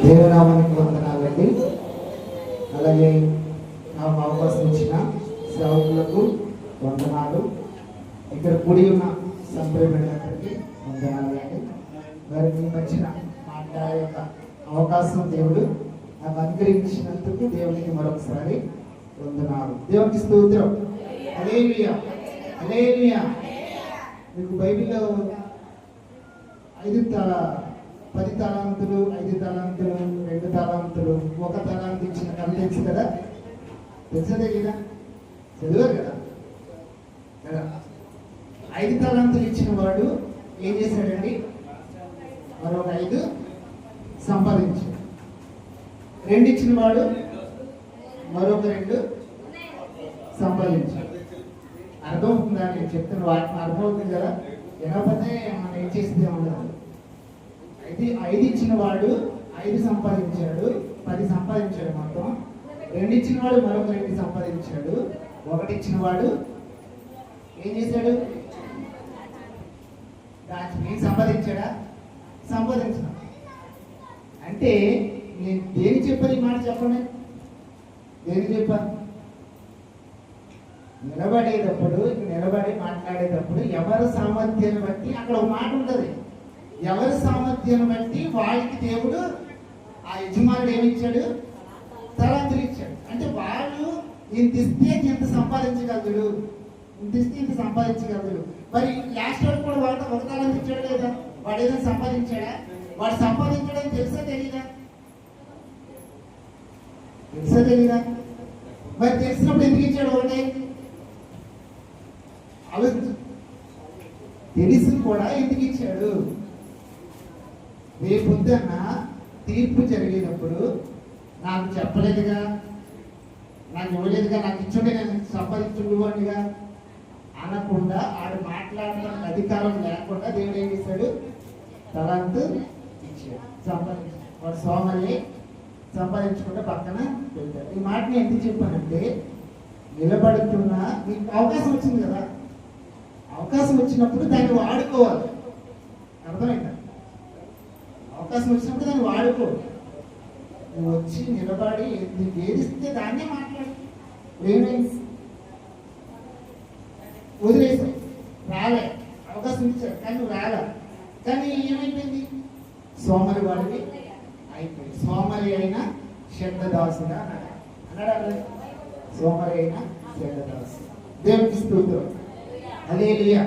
దేవనామానికి వందనాలండి. అలాగే నాకు అవకాశం ఇచ్చిన సేవకులకు వందనాలు. ఇక్కడ కూడి ఉన్న సంప్రదాయానికి వందనాలండి. వారికి వచ్చిన మాట్లాడే యొక్క అవకాశం దేవుడు నాకు అనుగ్రహించినందుకు దేవునికి మరొకసారి వందనాలు. దేవునికి స్తోత్రం. హల్లెలూయా, హల్లెలూయా. మీకు బైబిల్లో 10 తలాంతులు, 5 తలాంతులు, 2 తలాంతులు, 1 తలాంతు ఇచ్చిన కథ తెలుసు కదా? తెలుసదే కదా? చదివారు కదా? 5 తలాంతులు ఇచ్చిన వాడు ఏం చేశాడండి? మరొక 5 సంపాదించాడు. 2 ఇచ్చిన వాడు మరొక 2 సంపాదించాడు. అర్థమవుతుందా? నేను చెప్తున్న వాటిని అర్థమవుతుంది కదా? వినకపోతే మనం ఏం చేస్తే ఉండదు. 5 ఇచ్చిన వాడు 5 సంపాదించాడు, 10 సంపాదించాడు. మొత్తం 2 ఇచ్చిన వాడు మరొక 2 సంపాదించాడు. 1 ఇచ్చిన వాడు ఏం చేశాడు? ఏం సంపాదించాడా? సంపాదించిన. అంటే నేను దేని చెప్పాను ఈ మాట? చెప్పండి, దేని చెప్పాను? నిలబడి మాట్లాడేటప్పుడు ఎవరి సామర్థ్యాన్ని బట్టి అక్కడ ఒక మాట ఉంటుంది. ఎవరి సామర్థ్యాన్ని బట్టి వాళ్ళకి దేవుడు, ఆ యజమానుడు ఏమిచ్చాడు? తలాంతులు ఇచ్చాడు. అంటే వాళ్ళు ఇంత ఇస్తే ఇంత సంపాదించగలడు, ఇంత ఇస్తే ఇంత సంపాదించగలడు. మరి లాస్ట్ వరకు కూడా వాళ్ళతో 1 తలాంతు ఇచ్చాడు లేదా? వాడు ఏదైనా సంపాదించాడా? వాడు సంపాదించడం తెలుసా తెలీదా? తెలుసా తెలీదా? మరి తెలిసినప్పుడు ఎందుకు ఇచ్చాడు? ఒకటే ఆలోచించు. తెలిసి కూడా ఎందుకు ఇచ్చాడు? రేపొద్దున్న తీర్పు జరిగేటప్పుడు నాకు చెప్పలేదుగా, నాకు ఇవ్వలేదుగా, నాకు ఇచ్చుండే నేను సంపాదించుకునేవాడిగా అనకుండా, ఆడు మాట్లాడడానికి అధికారం లేకుండా దేవుడు ఏం చేశాడు? తలాంతు ఇచ్చాడు. వాడు సోమరి సంపాదించుకుంటే పక్కన వెళ్తాడు. ఈ మాట నేను ఎందుకు చెప్పానంటే, నిలబడుతున్నా మీకు అవకాశం వచ్చింది కదా, అవకాశం వచ్చినప్పుడు దాన్ని వాడుకోవాలి. అర్థమైందా? అవకాశం వచ్చినప్పుడు దాన్ని వాడుకో. నువ్వు వచ్చి నిలబడి నీకు ఏదిస్తే దాన్నే మాట్లాడు. ఏమైంది? వదిలేసావు, రాలే. అవకాశం ఇచ్చాడు కానీ నువ్వు రాలే. కానీ ఏమైపోయింది? సోమరి వాడివి అయిపోయింది. సోమరి అయినా శ్రద్ధదాసుగా అన్నాడు. సోమరి అయినా శ్రద్ధదాసు. దేవునికి స్తోత్రం. హల్లెలూయా,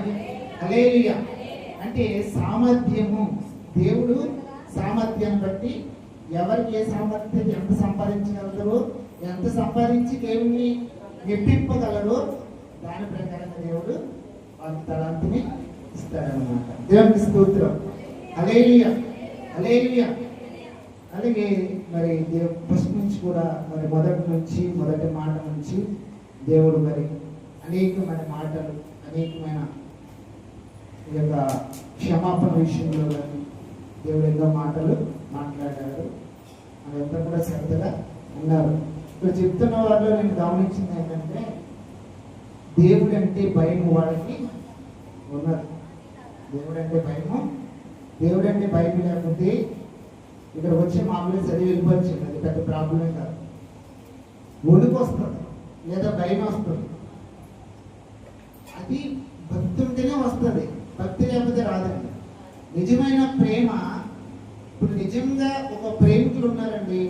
హల్లెలూయా. అంటే సామర్థ్యము, దేవుడు సామర్థ్యాన్ని బట్టి ఎవరికి ఏ సామర్థ్యం, ఎంత సంపాదించగలరో, ఎంత సంపాదించి దేవుణ్ణి మెప్పింపగలరో దాని ప్రకారంగా దేవుడు వాళ్ళ తలాంతిని ఇస్తాడనమాట. దేవునికి స్తోత్రం. హల్లెలూయా, హల్లెలూయా. అలాగే మరి ఫస్ట్ నుంచి కూడా మరి మొదటి మాట నుంచి దేవుడు మరి అనేకమైన మాటలు, అనేకమైన ఈ యొక్క క్షమాపణ విషయంలో కానీ దేవుడు ఎన్నో మాటలు మాట్లాడాడు. అదంతా కూడా శ్రద్ధగా ఉన్నారు. ఇక్కడ చెప్తున్న వాళ్ళు నేను గమనించింది ఏంటంటే, దేవుడు అంటే భయం వాళ్ళకి ఉన్నారు. దేవుడు అంటే భయం లేకపోతే ఇక్కడ వచ్చి మామూలుగా చదివి వెళ్ళిపోవచ్చు. అది పెద్ద ప్రాబ్లమే కాదు. వణుకు వస్తుంది లేదా భయం వస్తుంది. అది భక్తి ఉంటేనే వస్తుంది, భక్తి లేకపోతే రాదండి. నిజమైన ప్రేమ, ఇప్పుడు నిజంగా ఒక ప్రేమికులు ఉన్నారండి,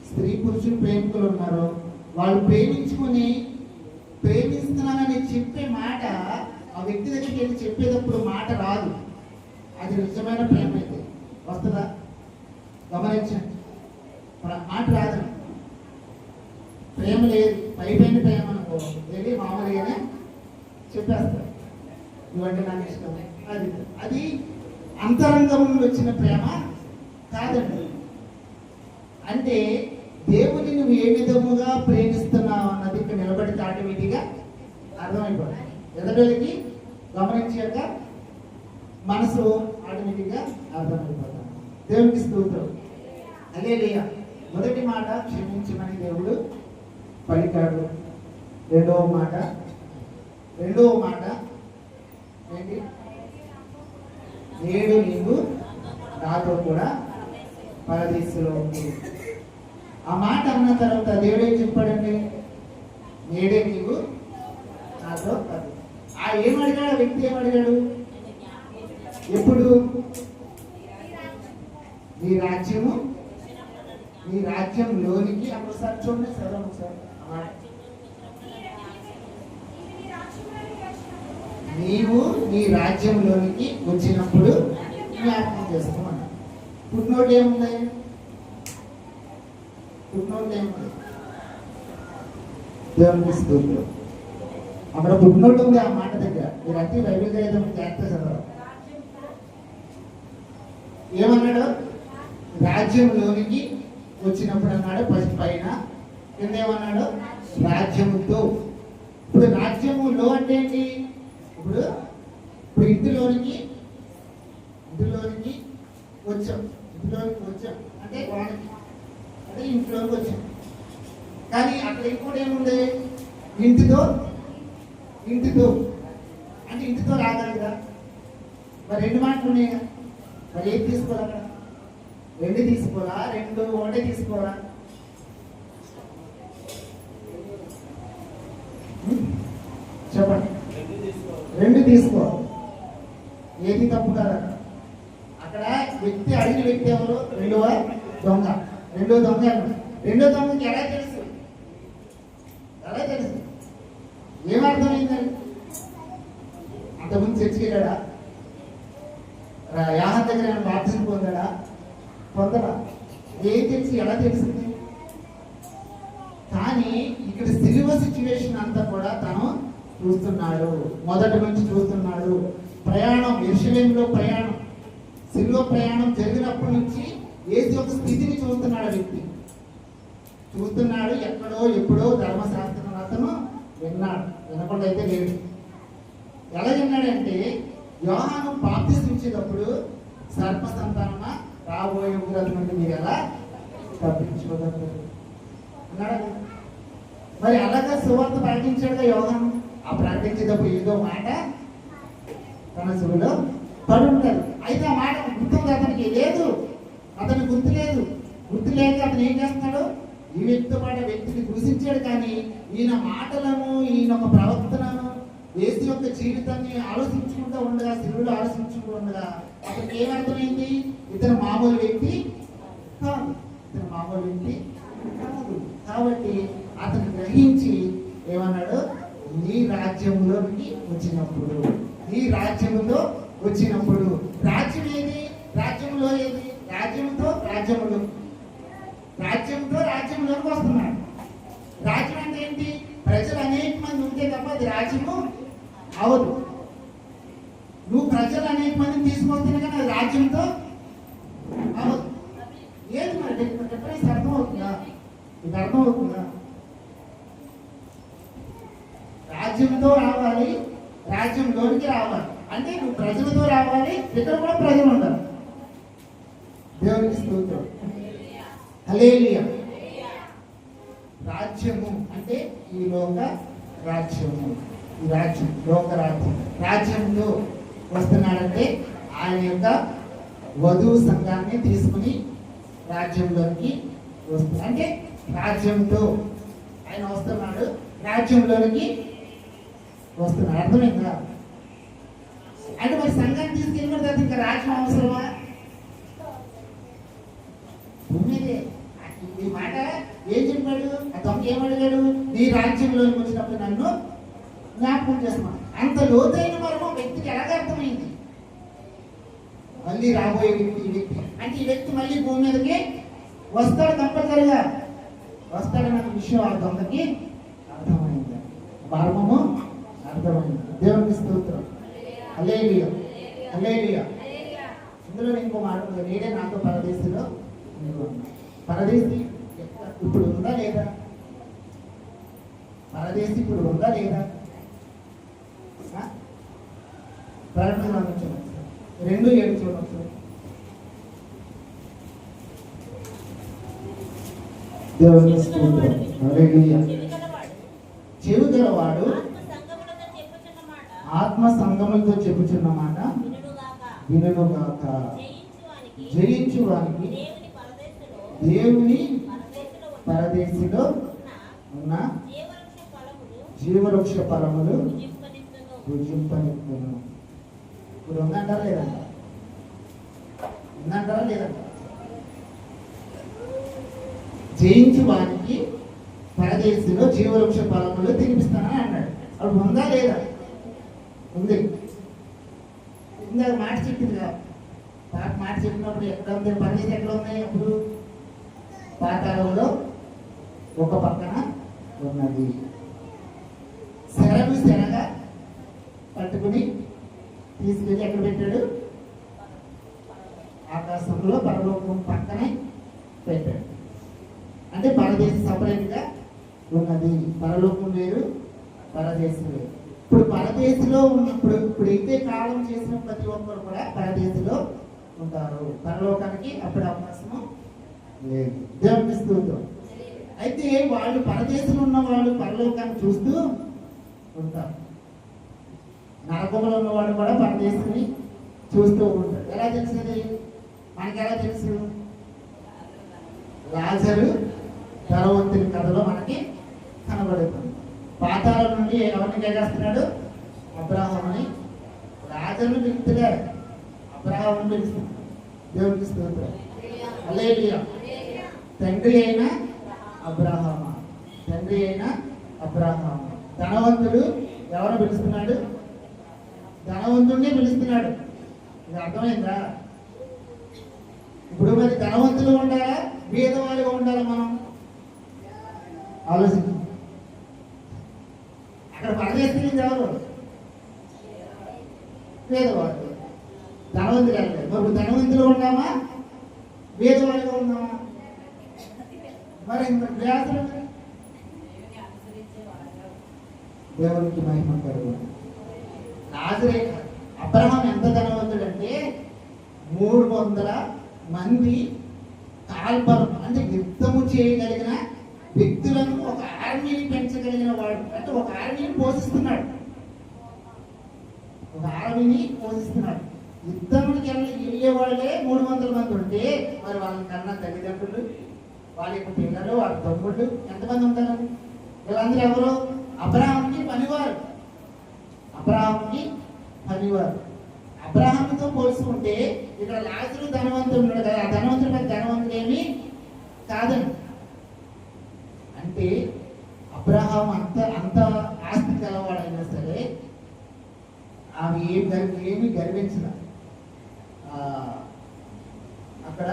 స్త్రీ పురుషులు ప్రేమికులు ఉన్నారు. వాళ్ళు ప్రేమించుకొని ప్రేమిస్తున్నానని చెప్పే మాట ఆ వ్యక్తి దగ్గరికి వెళ్ళి చెప్పేటప్పుడు మాట రాదు. అది నిజమైన ప్రేమ అయితే వస్తుందా? గమనించండి, మాట రాదండి. ప్రేమ లేదు, పైపైన ప్రేమ అనుకో వెళ్ళి మామూలుగానే చెప్పేస్తారు, ఇవంటే నాకు ఇష్టం. అది అంతరంగంలో వచ్చిన ప్రేమ కాదండి. అంటే దేవుని నువ్వు ఏ విధముగా ప్రేమిస్తున్నావు అన్నది ఇక్కడ నిలబడితే ఆటోమేటిక్గా అర్థమైపోతుంది. ఎదటోళ్ళకి గమనించాక మనసు ఆటోమేటిక్గా అర్థమైపోతుంది. దేవునికి స్తోత్రం. హల్లెలూయా. మొదటి మాట క్షమించమని దేవుడు పలికాడు. రెండవ మాట ఏంటి? నేడు నీవు నాతో కూడా పరదేశంలో ఉంది. ఆ మాట అన్న తర్వాత దేవుడు ఏం చెప్పాడండి? నేడే నీవు నాతో కాదు. ఆ ఏమడిగాడు? ఆ వ్యక్తి ఏమడిగాడు? ఎప్పుడు? నీ రాజ్యము, నీ రాజ్యంలోనికి. ఒకసారి చూడండి, చదవండి ఒకసారి. నీవు నీ రాజ్యంలోనికి వచ్చినప్పుడు జ్ఞాపకం చేస్తామన్నా. పుట్టినోళ్ళు ఏముంది? పుట్టినోళ్ళు ఏముంది? దేవునికి స్తోత్రం. అక్కడ పుట్టినోళ్ళు ఉంది ఆ మాట దగ్గర. మీరు అట్టి బైబిల్ చదివేటప్పుడు జాగ్రత్త చదవాలి. ఏమన్నాడు? రాజ్యంలోనికి వచ్చినప్పుడు అన్నాడు. ఫస్ట్ పైన, కింద ఏమన్నాడు? రాజ్యముతో. ఇప్పుడు రాజ్యములో అంటే ఏంటి? ఇప్పుడు ఇంటిలోనికి వచ్చాం. ఇంటిలోనికి వచ్చాం అంటే వానికి, అంటే ఇంట్లోకి వచ్చాం. కానీ అక్కడ ఇంకోటి ఏముంది? ఇంటితో అంటే ఇంటితో రాగాలి కదా. మరి రెండు మాటలు ఉన్నాయి కదా. మరి ఏం తీసుకోవాలి అక్కడ? రెండు తీసుకోవాలా? ఒకటే తీసుకోవాలా? చెప్పండి. రెండు తీసుకోవాలి. ఏది తప్పు కాదు. అక్కడ వ్యక్తి అడిగిన వ్యక్తి ఎవరు? రెండో దొంగ రెండో దొంగకి ఎలా తెలుసు? ఏమర్థమైందండి? అంతకుముందు చర్చికి వెళ్ళాడా? యాహన్ దగ్గర ఏమైనా బాప్తిజం పొందడా? ఏం తెలిసి ఎలా తెలిసింది? కానీ ఇక్కడ సిలువ సిచ్యువేషన్ అంతా కూడా తను చూస్తున్నాడు. మొదటి నుంచి చూస్తున్నాడు. ప్రయాణం, యెరూషలేములో ప్రయాణం, సిలువ ప్రయాణం జరిగినప్పటి నుంచి యేసు యొక్క స్థితిని చూస్తున్నాడు. వ్యక్తి చూస్తున్నాడు. ఎక్కడో ఎప్పుడో ధర్మశాస్త్రం అతను విన్నాడు. వినకుండా అయితే లేడు. ఎలా విన్నాడంటే, యోహాను బాప్తిజం ఇచ్చేటప్పుడు సర్ప సంతానమా రాబోయే ఉగ్రత నుండి మీరు ఎలా తప్పించుకోగలరు అన్నాడు. మరి అలాగా సువార్త ప్రకటించాడుగా యోహాను. ఆ ప్రకటించేటప్పుడు ఏదో మాట తన చెవిలో పడి ఉంటారు. అయితే ఆ మాట గుర్తుంది అతనికి లేదు. అతనికి గుర్తు లేక అతను ఏం చేస్తున్నాడు? ఈ వ్యక్తితో పాటు వ్యక్తిని దూషించాడు. కానీ ఈయన మాటలను, ఈయన ఒక ప్రవర్తనను, యేసు యొక్క జీవితాన్ని ఆలోచించుకుంటూ ఉండగా, శిలువలో ఆలోచించుకుంటూ ఉండగా అతనికి ఏమర్థమైంది? ఇతను మామూలు వ్యక్తి కాదు. కాబట్టి అతను గ్రహించి ఏమన్నాడు? నీ రాజ్యంలోకి వచ్చినప్పుడు, రాజ్యం ఏది? రాజ్యంలో ఏది? రాజ్యంలోకి వస్తున్నాడు. రాజ్యం అంటే ఏంటి? ప్రజలు అనేక మంది ఉంటే తప్ప అది రాజ్యము అవదు. నువ్వు ప్రజలు అనేక మందిని తీసుకొస్తేనే కానీ అది రాజ్యంతో అవదు. ఏది మరి డిఫరెన్స్ అర్థమవుతుందా? ఇది అర్థమవుతుందా? రాజ్యంతో రావాలి, రాజ్యంలోనికి రావాలి అంటే నువ్వు ప్రజలతో రావాలి. ఇక్కడ కూడా ప్రజలు ఉండాలి. దేవునికి స్తోత్రం. హల్లెలూయా. రాజ్యము అంటే ఈ లోక రాజ్యము. ఈ రాజ్యం లోక రాజ్యం. రాజ్యంలో వస్తున్నాడంటే ఆయన యొక్క వధువు సంఘాన్ని తీసుకుని రాజ్యంలోకి వస్తుంది. అంటే రాజ్యంతో ఆయన వస్తున్నాడు, రాజ్యంలోనికి వస్తున్నాడు. అర్థమైందా? అంటే మరి సంఘాన్ని తీసుకెళ్ళిన తర్వాత ఇంకా రాజ్యం అవసరమా? ఉన్నదే. ఈ మాట ఏం చెప్పాడు? ఆ దొంగ ఏమడిగాడు? నీ రాజ్యంలోకి వచ్చినప్పుడు నన్ను జ్ఞాపకం చేస్తున్నాను. అంత లోతైన మర్మం వ్యక్తికి ఎలాగ అర్థమైంది? మళ్ళీ రాబోయే వ్యక్తి ఈ వ్యక్తి అంటే ఈ వ్యక్తి మళ్ళీ భూమి మీదకి వస్తాడు, కంపల్సరిగా వస్తాడన్న విషయం ఆ దొంగకి అర్థమైంది. మర్మము అర్థమైంది. దేవునికి స్తోత్రం. హల్లెలూయా. ఇందులో ఇంకో మాట ఉంది. నేనే నాతో పరదేశిలో పరదేశి ఇప్పుడు ఉందా లేదా? పరదేశి ఇప్పుడు ఉందా లేదా? ప్రకటన 2:7 చూడవచ్చు. దేవుని స్తోత్రం. హల్లెలూయా. చెవి గలవాడు ఆత్మ సంగములతో చెప్పుచున్న మాట వినుగాక. జయించు వానికి దేవుని పరదేశిలో ఉన్న జీవవృక్ష ఫలములు భుజింపనిత్తును. ఇప్పుడు ఉందంటారా లేదంట? ఉందంటారా లేదంట? జయించు వానికి పరదేశిలో జీవవృక్ష ఫలములు తినిపిస్తానని అన్నాడు. అప్పుడు ఉందా లేదా? ఉంది. ఇందాక మాట చెప్పింది కదా, మాట చెప్పినప్పుడు ఎక్కడ ఉంది పరదేశం? ఎక్కడ ఉన్నాయి? అప్పుడు పాతాళంలో ఒక పక్కన ఉన్నది. శరగా పట్టుకుని తీసుకెళ్ళి ఎక్కడ పెట్టాడు? ఆకాశంలో పరలోకం పక్కనే పెట్టాడు. అంటే పరదేశం సపరేట్గా ఉన్నది. పరలోకం వేరు, పరదేశం వేరు. ఇప్పుడు పరదేశంలో ఉన్నప్పుడు ఇప్పుడైతే కాలం చేసిన ప్రతి ఒక్కరు కూడా పరదేశంలో ఉంటారు. పరలోకానికి అప్పుడు అవకాశము లేదు. దేవునికి స్తోత్రం. అయితే వాళ్ళు పరదేశంలో ఉన్న వాళ్ళు పరలోకాన్ని చూస్తూ ఉంటారు. నరకంలో ఉన్నవాడు కూడా పరదేశాన్ని చూస్తూ ఉంటాడు. ఎలా తెలిసింది మనకి? ఎలా తెలుసు? లాజరు ధనవంతుని కథలో మనకి కనబడుతుంది. పాతాళం నుండి ఎవరిని కేకేస్తున్నాడు? అబ్రాహాముని. లాజరుని పిలుపులే అబ్రాహాముని పిలుస్తున్నాడు. దేవునికి స్తోత్రం. హల్లెలూయా. తండ్రి అయిన అబ్రాహాము, తండ్రి అయిన అబ్రాహాము. ధనవంతుడు ఎవరు పిలుస్తున్నాడు? ధనవంతుడిని పిలుస్తున్నాడు. ఇది అర్థమైందా? ఇప్పుడు మరి ధనవంతులు ఉండాలా, పేదవాళ్ళుగా ఉండాలా? మనం ఆలోచించు. అక్కడ పరదేశించింది ఎవరు? పేదవాళ్ళు. ధనవంతులు వెళ్ళలేదు. మరి ధనవంతులు ఉన్నామా, పేదవాళ్ళుగా ఉన్నామా? మరి వ్యాసులు దేవునికి మహిమ కలుగును. లాజరు అబ్రహాం ఎంత ధనవంతుడు అంటే 300 మంది కాల్బలం అంటే యుద్ధము చేయగలిగిన వ్యక్తులను, ఒక ఆర్మీని పెంచగలిగిన వాడు. అంటే ఒక ఆర్మీని పోషిస్తున్నాడు. ఒక ఆర్మీని పోషిస్తున్నాడు. యుద్ధమునికి వెళ్ళే వాళ్ళే 300 మంది ఉంటే మరి వాళ్ళని కన్నా తల్లిదండ్రులు, వాళ్ళ యొక్క పిల్లలు, వాళ్ళ తమ్ముళ్ళు ఎంతమంది ఉంటారు? వీళ్ళందరూ ఎవరు? అబ్రహాంకి పనివారు. అబ్రహాంకి పనివారు. అబ్రహాంతో పోల్చుకుంటే ఇక్కడ లాజరు ధనవంతుడు ఉన్నాడు కదా, ఆ ధనవంతుడు మీద ధనవంతుడు ఏమి కాదండి. అంటే అబ్రహాం అంత ఆస్తి కలవాడైనా సరే ఆమె ఏమి గర్వించదు. అక్కడ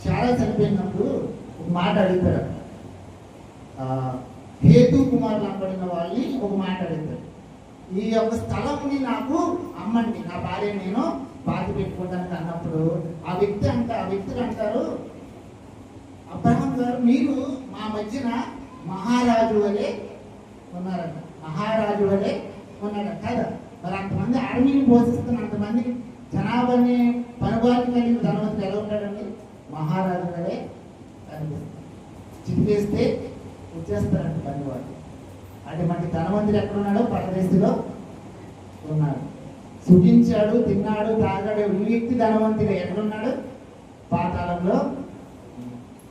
చాలా చనిపోయినప్పుడు ఒక మాట అడుగుతారు. హేతు కుమారులు అనబడిన వాళ్ళని ఒక మాట అడుగుతారు. ఈ యొక్క స్థలంని నాకు అమ్మండి, నా భార్య నేను బాధ పెట్టుకోవడానికి అన్నప్పుడు ఆ వ్యక్తులు అంటారు, అబ్రహాం గారు మీరు మా మధ్యన మహారాజు వలె ఉన్నారంట. మహారాజు వలె ఉన్నాడు కదా. మరి అంతమంది ఆర్మీని పోషిస్తున్న అంతమంది జనాభాని పనుబాటు కలిగిన ధనవంతుడు ఎలా ఉంటాడండి? మహారాజు వలె కనిపిస్తుంది. చిటికేస్తే వచ్చేస్తారంట పనివాడు. అంటే మనకి ధనవంతుడు ఎక్కడున్నాడో పరదేశంలో ఉన్నాడు. సుఖించాడు, తిన్నాడు, తాగాడు. ఈ వ్యక్తి ధనవంతుడు ఎక్కడున్నాడు? పాతాళంలో.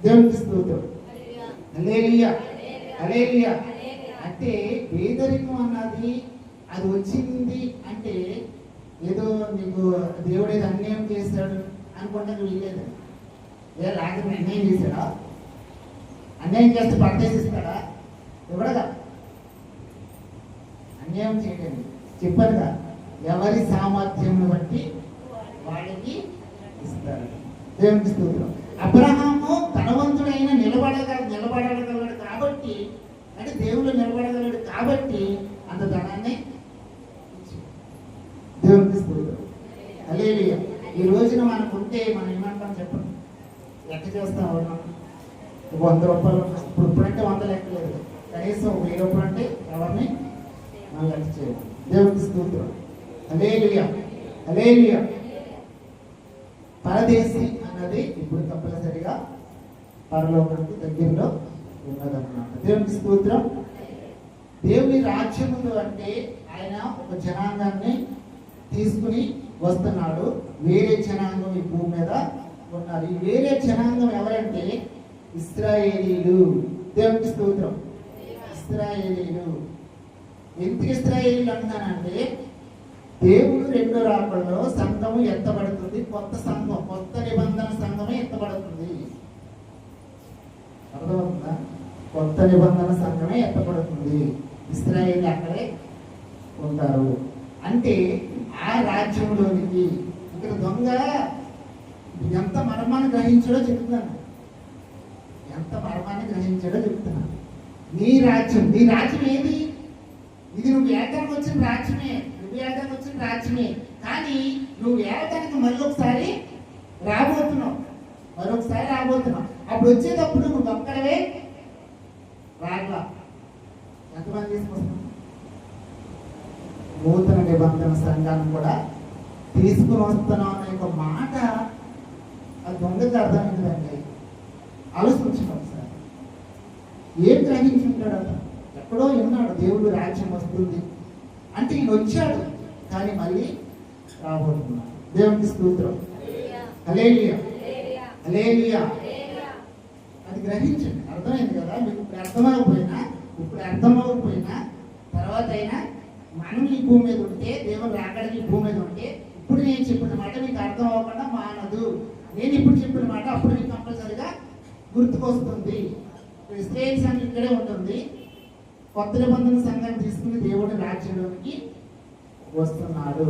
దేవునికి స్తోత్రం. హల్లెలూయా, హల్లెలూయా. అంటే పేదరికం అన్నది అది వచ్చింది అంటే ఏదో నీకు దేవుడు ఏదో అన్యాయం చేశాడు అనుకుంటే వీల్లేదు. లాజరు అన్యాయం చేశాడా? అన్యాయం చేస్తే పరదేశిస్తాడా? ఇవ్వడగా. అన్యాయం చేయకండి. చెప్పనుగా, ఎవరి సామర్థ్యం బట్టి వాళ్ళకి ఇస్తారు. దేవునికి స్తోత్రం. అబ్రహాము ధనవంతుడైన నిలబడగలడు కాబట్టి, అంటే దేవుడు నిలబడగలడు కాబట్టి అంత ధనాన్ని దేవునికి స్తోత్రం. హల్లెలూయా. ఈ రోజున మనకు ఉంటే మనం ఏమంటాం చెప్పండి? లెక్క చేస్తాం. 100 రూపాయలు ఇప్పుడంటే 100 లెక్కలేదు, కనీసం 1000 రూపాయలు అంటే ఎవరిని మనం లెక్క చేయాలి. దేవునికి స్తోత్రం. హల్లెలూయా, హల్లెలూయా. పరదేశి అన్నది ఇప్పుడు తప్పనిసరిగా పరలోకానికి దగ్గరలో ఉన్నదన్నమాట. దేవునికి స్తోత్రం. దేవుని రాజ్యములు అంటే ఆయన ఒక జనాంగాన్ని తీసుకుని వస్తున్నాడు. వేరే జనాంగం ఈ భూమి మీద ఉన్నారు. ఈ వేరే జనాంగం ఎవరంటే ఇశ్రాయేలీలు. దేవునికి స్తోత్రం. ఇశ్రాయేలీలు. ఎందుకు ఇశ్రాయేలీలు అంటున్నానంటే, దేవుడు రెండో రాకడలో సంఘము ఎత్తబడుతుంది. కొత్త సంఘం, కొత్త నిబంధన సంఘమే ఎత్తబడుతుంది. అర్థమవుతుందా? కొత్త నిబంధన సంఘమే ఎత్తబడుతుంది. ఇశ్రాయేలు అక్కడే ఉంటారు. అంటే ఆ రాజ్యంలోనికి ఇక్కడ దొంగ ఎంత మర్మాన్ని గ్రహించాడో చెప్తున్నాను. ఎంత మర్మాన్ని గ్రహించాడో చెప్తున్నాను. నీ రాజ్యం ఏది? ఇది నువ్వు ఏటానికి వచ్చిన రాజ్యమే, నువ్వు ఏటానికి వచ్చిన రాజ్యమే. కానీ నువ్వు ఏటానికి మరొకసారి రాబోతున్నావు. అప్పుడు వచ్చేటప్పుడు నువ్వు ఒక్కడవే రాట్లా. ఎంతమంది తీసుకొస్తున్నావు? నూతన నిబంధన సంఘాన్ని కూడా తీసుకుని వస్తున్నాం అనే ఒక మాట అది దొంగకి అర్థమైందండి. ఆలోచించుకోండి సార్. ఏం గ్రహించుంటాడు? అతను ఎక్కడో విన్నాడు దేవుడు రాజ్యం వస్తుంది అంటే ఈయన వచ్చాడు, కానీ మళ్ళీ రాబోతున్నాడు. దేవునికి స్తోత్రం. హల్లెలూయా, హల్లెలూయా. అది గ్రహించండి. అర్థమైంది కదా మీకు? ఇప్పుడు అర్థమవకపోయినా తర్వాత అయినా మనం ఈ భూమి మీద ఉంటే, దేవుడు రాకడికి ఈ భూమి మీద ఉంటే, ఇప్పుడు నేను చెప్పిన మాట మీకు అర్థం అవ్వకుండా మానదు. నేను ఇప్పుడు చెప్పిన మాట అప్పుడు మీకు కంపల్సరిగా గుర్తుకొస్తుంది. ఇశ్రాయేలు సంఘం ఇక్కడే ఉంటుంది. కొత్త నిబంధన సంఘాన్ని తీసుకుని దేవుడి రాజ్యంలోనికి వస్తున్నాడు.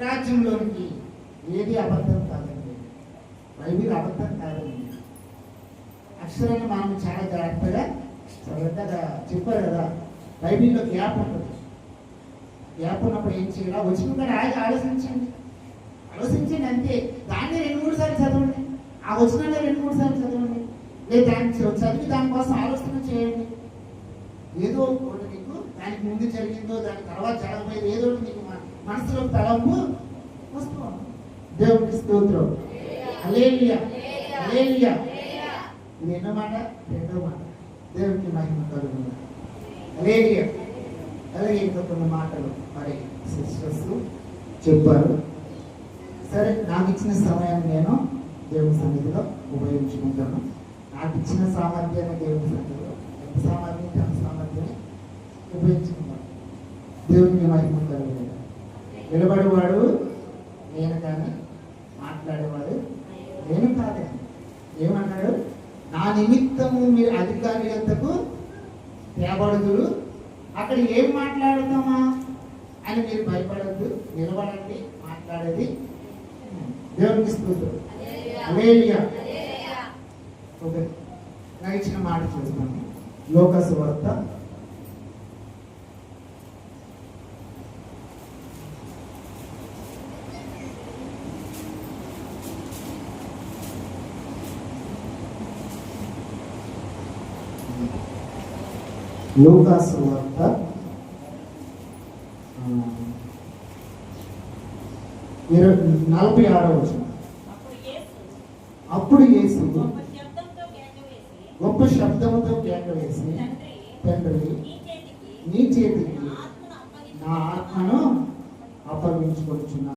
రాజ్యంలోనికి. ఏది అబద్ధం కాదండి. బైబిల్ అబద్ధం కాదండి. అక్షరాన్ని మనం చాలా జాగ్రత్తగా చెప్పారు కదా. బైబిల్లో గ్యాప్ ఉంటుంది. గ్యాప్ ఉన్నప్పుడు ఏం చేయాలి? వచ్చిన కూడా ఆలోచించండి అంతే. దాన్ని 2-3 సార్లు చదవండి. ఆ వచనాన్ని 2-3 సార్లు చదవండి. లేదా దాన్ని చదివి దానికోసం ఆలోచన చేయండి. ఏదో ఒకటి మీకు దానికి ముందు జరిగిందో, దాని తర్వాత జరగబోయేది ఏదో ఒకటి మీకు మనసులో తలంపు వస్తూ. దేవునికి స్తోత్రం. హల్లెలూయా, హల్లెలూయా. ఇది ఎన్నో మాట? రెండో మాట. దేవునికి మహిమ కలుగును. హల్లెలూయా. అలాగే ఇంకా కొన్ని మాటలు మరి సిస్టర్స్ చెప్పారు. సరే, నాకు ఇచ్చిన సమయాన్ని నేను దేవుని సన్నిధిలో ఉపయోగించుకుంటాను. నాకు ఇచ్చిన సామర్థ్యాన్ని దేవుని సన్నిధిలో ఎంత సామర్థ్యాన్ని ఉపయోగించుకుంటాను. దేవునికి మహిమ కలుగును. నిలబడేవాడు నేను కానీ మాట్లాడేవాడు నేను కాదు. ఏమన్నాడు? నా నిమిత్తము మీరు అధికారి ఎంతకు తేబడుదురు. అక్కడ ఏం మాట్లాడుతామా అని మీరు భయపడద్దు. నిలబడండి. మాట్లాడేది దేవునికి స్తోత్రం. హల్లెలూయా. ఓకే, నాకు ఇచ్చిన మాట చూస్తాను. లోకా సువార్త 46వ వచనం. అప్పుడు యేసు గొప్ప శబ్దంతో కేక వేసి, తండ్రి, నీ చేతికి నా ఆత్మను అప్పగించుకొనుచున్నాను.